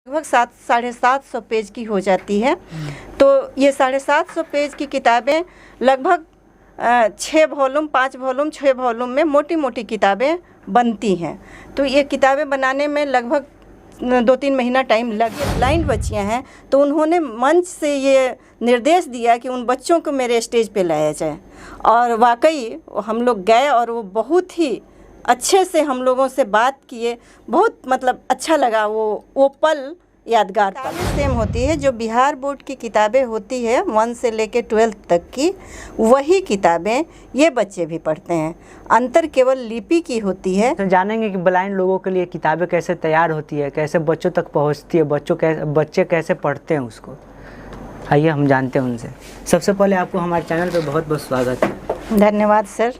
लगभग 700-750 पेज की हो जाती है। तो ये 750 पेज की किताबें लगभग 6 वॉल्यूम 5 वॉल्यूम 6 वॉल्यूम में मोटी मोटी किताबें बनती हैं। तो ये किताबें बनाने में लगभग 2-3 महीना टाइम लगे। ब्लाइंड बच्चियां हैं तो उन्होंने मंच से ये निर्देश दिया कि उन बच्चों को मेरे स्टेज पे लाया जाए, और वाकई हम लोग गए और वो बहुत ही अच्छे से हम लोगों से बात किए। बहुत मतलब अच्छा लगा वो पल, यादगार पल। सेम होती है जो बिहार बोर्ड की किताबें होती है 1 से लेकर 12 तक की, वही किताबें ये बच्चे भी पढ़ते हैं। अंतर केवल लिपि की होती है। तो जानेंगे कि ब्लाइंड लोगों के लिए किताबें कैसे तैयार होती है, कैसे बच्चों तक पहुंचती है, बच्चे कैसे पढ़ते हैं उसको। आइए हम जानते हैं उनसे। सबसे पहले आपको हमारे चैनल पे बहुत बहुत स्वागत है। धन्यवाद सर।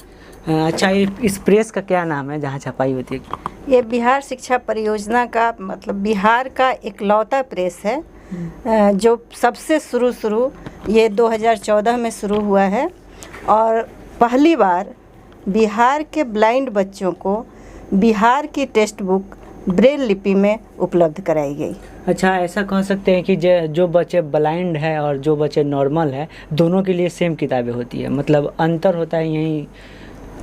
अच्छा, इस प्रेस का क्या नाम है जहाँ छपाई होती है? ये बिहार शिक्षा परियोजना का मतलब बिहार का इकलौता प्रेस है जो सबसे शुरू ये 2014 में शुरू हुआ है, और पहली बार बिहार के ब्लाइंड बच्चों को बिहार की टेक्स्ट बुक ब्रेल लिपि में उपलब्ध कराई गई। अच्छा, ऐसा कह सकते हैं कि जो बच्चे ब्लाइंड है और जो बच्चे नॉर्मल है, दोनों के लिए सेम किताबें होती है, मतलब अंतर होता है यही?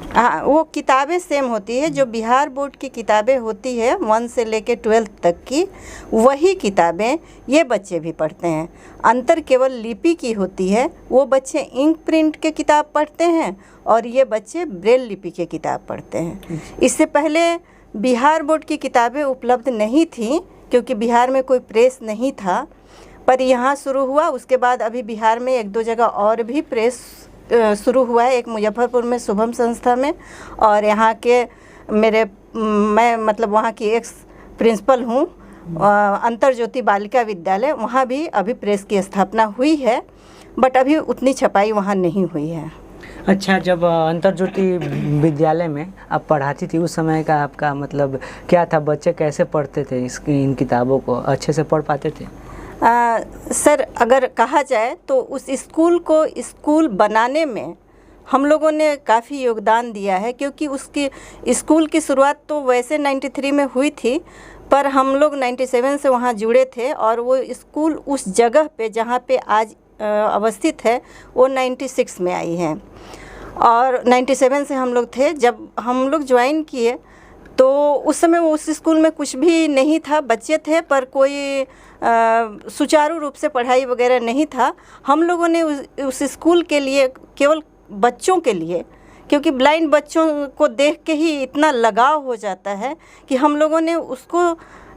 हाँ, वो किताबें सेम होती है। जो बिहार बोर्ड की किताबें होती है 1 से लेकर 12 तक की, वही किताबें ये बच्चे भी पढ़ते हैं। अंतर केवल लिपि की होती है। वो बच्चे इंक प्रिंट के किताब पढ़ते हैं और ये बच्चे ब्रेल लिपि के किताब पढ़ते हैं। इससे पहले बिहार बोर्ड की किताबें उपलब्ध नहीं थी क्योंकि बिहार में कोई प्रेस नहीं था, पर यहाँ शुरू हुआ। उसके बाद अभी बिहार में 1-2 जगह और भी प्रेस शुरू हुआ है। एक मुजफ्फरपुर में शुभम संस्था में, और यहाँ के मैं मतलब वहाँ की एक्स प्रिंसिपल हूँ, अंतर ज्योति बालिका विद्यालय, वहाँ भी अभी प्रेस की स्थापना हुई है, बट अभी उतनी छपाई वहाँ नहीं हुई है। अच्छा, जब अंतर ज्योति विद्यालय में आप पढ़ाती थी उस समय का आपका मतलब क्या था? बच्चे कैसे पढ़ते थे इन किताबों को? अच्छे से पढ़ पाते थे? सर, अगर कहा जाए तो उस स्कूल को स्कूल बनाने में हम लोगों ने काफ़ी योगदान दिया है, क्योंकि उसकी स्कूल की शुरुआत तो वैसे 93 में हुई थी, पर हम लोग 97 से वहाँ जुड़े थे, और वो स्कूल उस जगह पे जहाँ पे आज अवस्थित है वो 96 में आई है, और 97 से हम लोग थे। जब हम लोग ज्वाइन किए तो उस समय उस स्कूल में कुछ भी नहीं था, बच्चे थे पर कोई सुचारू रूप से पढ़ाई वगैरह नहीं था। हम लोगों ने उस स्कूल के लिए, केवल बच्चों के लिए, क्योंकि ब्लाइंड बच्चों को देख के ही इतना लगाव हो जाता है कि हम लोगों ने उसको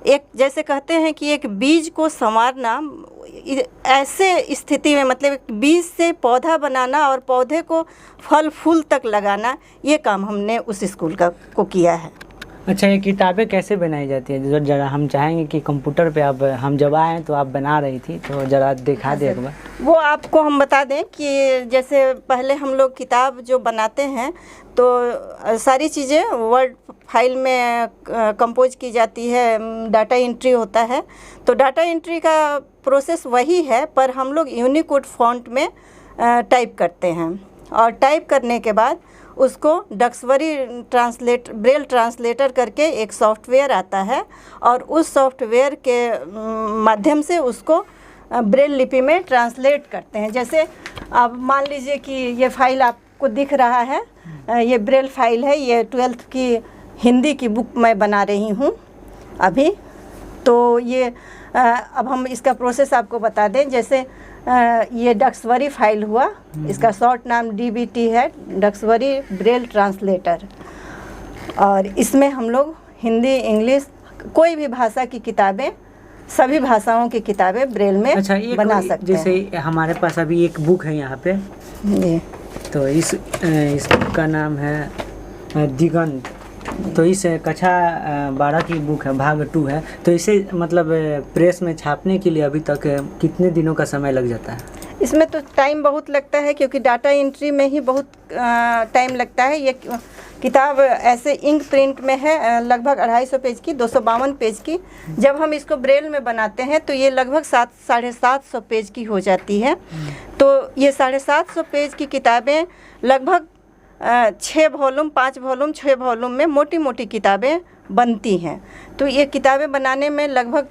एक, जैसे कहते हैं कि एक बीज को संवारना, ऐसे स्थिति में मतलब एक बीज से पौधा बनाना और पौधे को फल फूल तक लगाना, ये काम हमने उस स्कूल को किया है। अच्छा, ये किताबें कैसे बनाई जाती है? जो जरा हम चाहेंगे कि कंप्यूटर पे आप, हम जब आए तो आप बना रही थी, तो जरा दिखा दें एक बार। वो आपको हम बता दें कि जैसे पहले हम लोग किताब जो बनाते हैं तो सारी चीज़ें वर्ड फाइल में कंपोज की जाती है, डाटा एंट्री होता है। तो डाटा एंट्री का प्रोसेस वही है, पर हम लोग यूनिकोड फॉन्ट में टाइप करते हैं, और टाइप करने के बाद उसको डक्सवरी ब्रेल ट्रांसलेटर करके एक सॉफ्टवेयर आता है, और उस सॉफ्टवेयर के माध्यम से उसको ब्रेल लिपि में ट्रांसलेट करते हैं। जैसे आप मान लीजिए कि ये फाइल आपको दिख रहा है, ये ब्रेल फाइल है, ये 12th की हिंदी की बुक मैं बना रही हूँ अभी। तो ये अब हम इसका प्रोसेस आपको बता दें। जैसे ये डक्सवरी फाइल हुआ, इसका शॉर्ट नाम DBT है, डक्सवरी ब्रेल ट्रांसलेटर, और इसमें हम लोग हिंदी, इंग्लिश, कोई भी भाषा की किताबें, सभी भाषाओं की किताबें ब्रेल में बना सकते हैं। जैसे हमारे पास अभी एक बुक है यहाँ पे जी, तो इस बुक का नाम है दिगंत। तो इस कक्षा 12 की बुक है, भाग 2 है। तो इसे मतलब प्रेस में छापने के लिए अभी तक कितने दिनों का समय लग जाता है? इसमें तो टाइम बहुत लगता है, क्योंकि डाटा एंट्री में ही बहुत टाइम लगता है। ये किताब ऐसे इंक प्रिंट में है, लगभग 250 पेज की, 252 पेज की। जब हम इसको ब्रेल में बनाते हैं तो ये लगभग 700-750 पेज की हो जाती है। तो ये 750 पेज की किताबें लगभग 6 वॉल्यूम 5 वॉल्यूम 6 वॉल्यूम में मोटी मोटी किताबें बनती हैं। तो ये किताबें बनाने में लगभग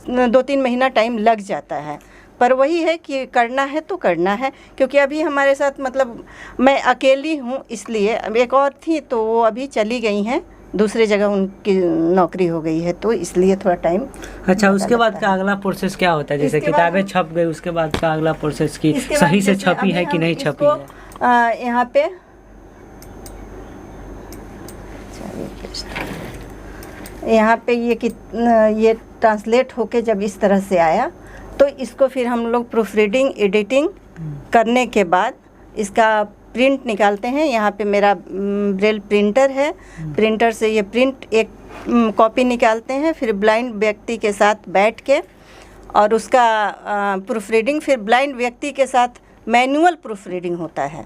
2-3 महीना टाइम लग जाता है, पर वही है कि करना है तो करना है, क्योंकि अभी हमारे साथ मतलब मैं अकेली हूँ, इसलिए अब एक और थी तो वो अभी चली गई हैं, दूसरे जगह उनकी नौकरी हो गई है, तो इसलिए थोड़ा टाइम। अच्छा, उसके बाद का अगला प्रोसेस क्या होता है? जैसे किताबें छप गई, उसके बाद का अगला प्रोसेस की सही से छपी है कि नहीं छपी है? यहाँ पे ये ट्रांसलेट होके जब इस तरह से आया, तो इसको फिर हम लोग प्रूफ रीडिंग एडिटिंग करने के बाद इसका प्रिंट निकालते हैं। यहाँ पे मेरा ब्रेल प्रिंटर है, प्रिंटर से ये प्रिंट एक कॉपी निकालते हैं, फिर ब्लाइंड व्यक्ति के साथ बैठ के और उसका प्रूफ रीडिंग, फिर ब्लाइंड व्यक्ति के साथ मैनुअल प्रूफ रीडिंग होता है,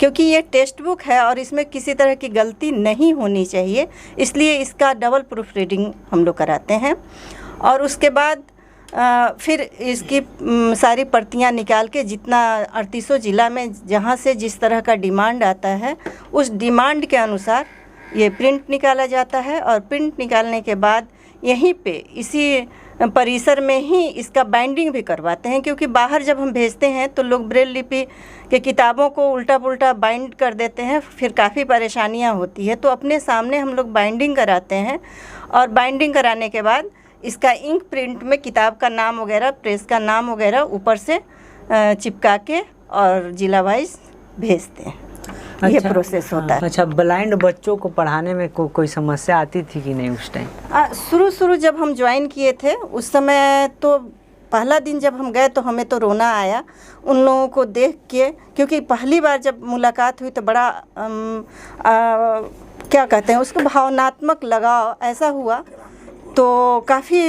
क्योंकि ये टेक्स्ट बुक है और इसमें किसी तरह की गलती नहीं होनी चाहिए, इसलिए इसका डबल प्रूफ रीडिंग हम लोग कराते हैं। और उसके बाद फिर इसकी सारी प्रतियां निकाल के जितना 38 जिला में जहां से जिस तरह का डिमांड आता है, उस डिमांड के अनुसार ये प्रिंट निकाला जाता है। और प्रिंट निकालने के बाद यहीं पे इसी परिसर में ही इसका बाइंडिंग भी करवाते हैं, क्योंकि बाहर जब हम भेजते हैं तो लोग ब्रेल लिपि के किताबों को उल्टा पुल्टा बाइंड कर देते हैं, फिर काफ़ी परेशानियां होती है। तो अपने सामने हम लोग बाइंडिंग कराते हैं, और बाइंडिंग कराने के बाद इसका इंक प्रिंट में किताब का नाम वगैरह, प्रेस का नाम वगैरह ऊपर से चिपका के और जिला वाइज भेजते हैं। अच्छा, ये प्रोसेस होता है। अच्छा, ब्लाइंड बच्चों को पढ़ाने में कोई समस्या आती थी कि नहीं उस टाइम? शुरू जब हम ज्वाइन किए थे उस समय तो पहला दिन जब हम गए तो हमें तो रोना आया उन लोगों को देख के, क्योंकि पहली बार जब मुलाकात हुई तो बड़ा क्या कहते हैं उसको, भावनात्मक लगाव ऐसा हुआ, तो काफ़ी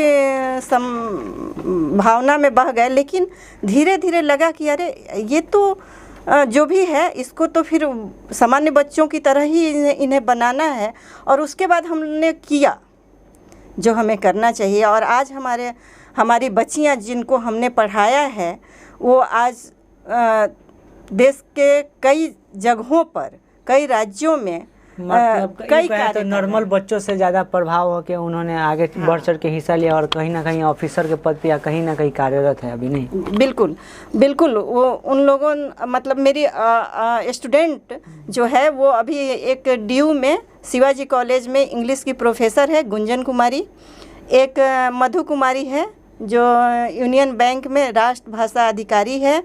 भावना में बह गए। लेकिन धीरे धीरे लगा कि अरे ये तो जो भी है इसको तो फिर सामान्य बच्चों की तरह ही इन्हें बनाना है। और उसके बाद हमने किया जो हमें करना चाहिए, और आज हमारी बच्चियां जिनको हमने पढ़ाया है वो आज देश के कई जगहों पर, कई राज्यों में मतलब कई तो नॉर्मल बच्चों से ज़्यादा प्रभाव हो के उन्होंने आगे बढ़ चढ़ के हिस्सा लिया, और कहीं ना कहीं ऑफिसर के पद पे या कहीं ना कहीं कार्यरत है अभी। नहीं, बिल्कुल वो उन लोगों, मतलब मेरी स्टूडेंट जो है वो अभी एक DU में शिवाजी कॉलेज में इंग्लिश की प्रोफेसर है, गुंजन कुमारी। एक मधु कुमारी है जो यूनियन बैंक में राष्ट्रभाषा अधिकारी है।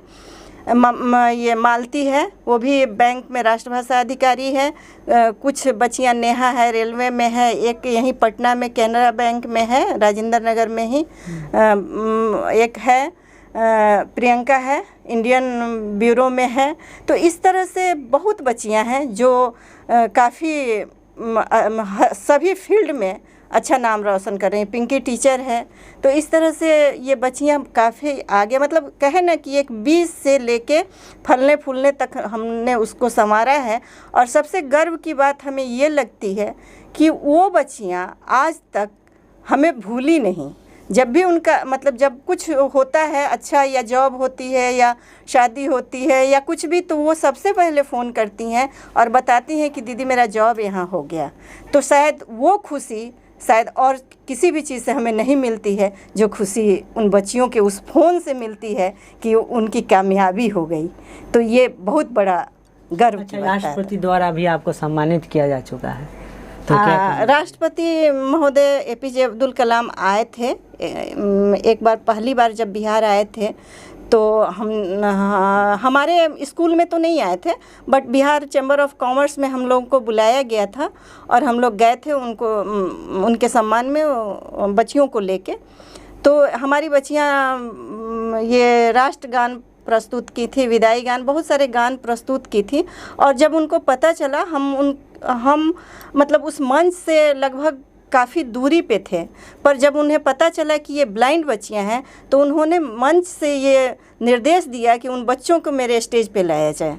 ये मालती है, वो भी बैंक में राष्ट्रभाषा अधिकारी है। कुछ बच्चियां, नेहा है रेलवे में है, एक यहीं पटना में कैनरा बैंक में है, राजेंद्र नगर में ही एक है, प्रियंका है इंडियन ब्यूरो में है। तो इस तरह से बहुत बच्चियां हैं जो काफ़ी सभी फील्ड में अच्छा नाम रोशन कर रही हैं। पिंकी टीचर है। तो इस तरह से ये बच्चियां काफ़ी आगे, मतलब कहे ना कि एक बीज से लेके फलने फूलने तक हमने उसको संवारा है। और सबसे गर्व की बात हमें ये लगती है कि वो बच्चियां आज तक हमें भूली नहीं। जब भी उनका मतलब जब कुछ होता है अच्छा, या जॉब होती है या शादी होती है या कुछ भी, तो वो सबसे पहले फ़ोन करती हैं और बताती हैं कि दीदी मेरा जॉब यहाँ हो गया। तो शायद वो खुशी शायद और किसी भी चीज़ से हमें नहीं मिलती है जो खुशी उन बच्चियों के उस फ़ोन से मिलती है कि उनकी कामयाबी हो गई। तो ये बहुत बड़ा गर्व की बात है। राष्ट्रपति द्वारा भी आपको सम्मानित किया जा चुका है, तो राष्ट्रपति महोदय APJ अब्दुल कलाम आए थे एक बार, पहली बार जब बिहार आए थे तो हमारे स्कूल में तो नहीं आए थे, but Bihar chamber of commerce में हम लोगों को बुलाया गया था और हम लोग गए थे उनके सम्मान में बच्चियों को लेके। तो हमारी बच्चियां ये राष्ट्रगान प्रस्तुत की थी, विदाई गान, बहुत सारे गान प्रस्तुत की थी। और जब उनको पता चला, हम मतलब उस मंच से लगभग काफ़ी दूरी पे थे, पर जब उन्हें पता चला कि ये ब्लाइंड बच्चियां हैं तो उन्होंने मंच से ये निर्देश दिया कि उन बच्चों को मेरे स्टेज पे लाया जाए।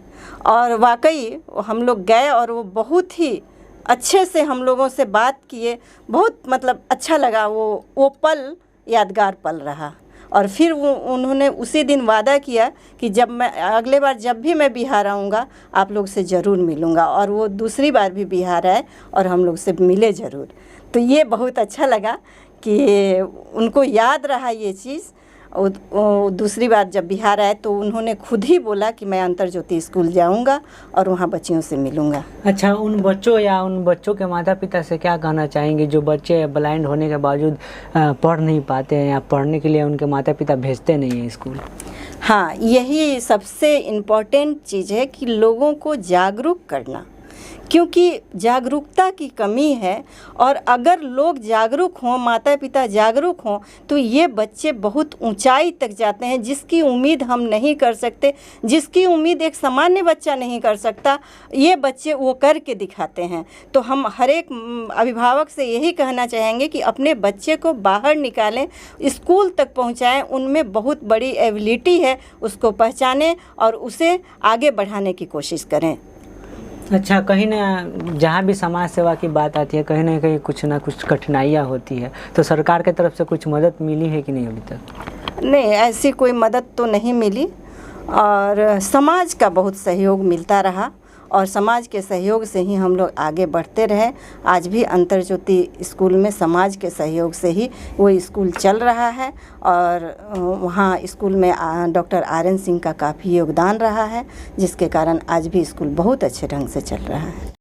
और वाकई हम लोग गए और वो बहुत ही अच्छे से हम लोगों से बात किए, बहुत मतलब अच्छा लगा। वो पल यादगार पल रहा। और फिर उन्होंने उसी दिन वादा किया कि जब मैं अगले बार जब भी मैं बिहार आऊँगा आप लोग से ज़रूर मिलूँगा। और वो दूसरी बार भी बिहार आए और हम लोग से मिले ज़रूर। तो ये बहुत अच्छा लगा कि उनको याद रहा ये चीज़। और दूसरी बार जब बिहार आए तो उन्होंने खुद ही बोला कि मैं अंतर ज्योति स्कूल जाऊंगा और वहाँ बच्चियों से मिलूंगा। अच्छा, उन बच्चों या उन बच्चों के माता पिता से क्या कहना चाहेंगे जो बच्चे ब्लाइंड होने के बावजूद पढ़ नहीं पाते हैं या पढ़ने के लिए उनके माता पिता भेजते नहीं हैं स्कूल? हाँ, यही सबसे इम्पोर्टेंट चीज़ है कि लोगों को जागरूक करना, क्योंकि जागरूकता की कमी है। और अगर लोग जागरूक हों, माता पिता जागरूक हों, तो ये बच्चे बहुत ऊंचाई तक जाते हैं जिसकी उम्मीद हम नहीं कर सकते, जिसकी उम्मीद एक सामान्य बच्चा नहीं कर सकता, ये बच्चे वो करके दिखाते हैं। तो हम हर एक अभिभावक से यही कहना चाहेंगे कि अपने बच्चे को बाहर निकालें, स्कूल तक पहुंचाएं, उनमें बहुत बड़ी एबिलिटी है, उसको पहचानें और उसे आगे बढ़ाने की कोशिश करें। अच्छा, कहीं ना जहाँ भी समाज सेवा की बात आती है कहीं ना कहीं कुछ ना कुछ कठिनाइयाँ होती है, तो सरकार की तरफ से कुछ मदद मिली है कि नहीं अभी तक? नहीं, ऐसी कोई मदद तो नहीं मिली और समाज का बहुत सहयोग मिलता रहा और समाज के सहयोग से ही हम लोग आगे बढ़ते रहे। आज भी अंतर ज्योति स्कूल में समाज के सहयोग से ही वो स्कूल चल रहा है और वहाँ स्कूल में डॉक्टर RN सिंह का काफ़ी योगदान रहा है, जिसके कारण आज भी स्कूल बहुत अच्छे ढंग से चल रहा है।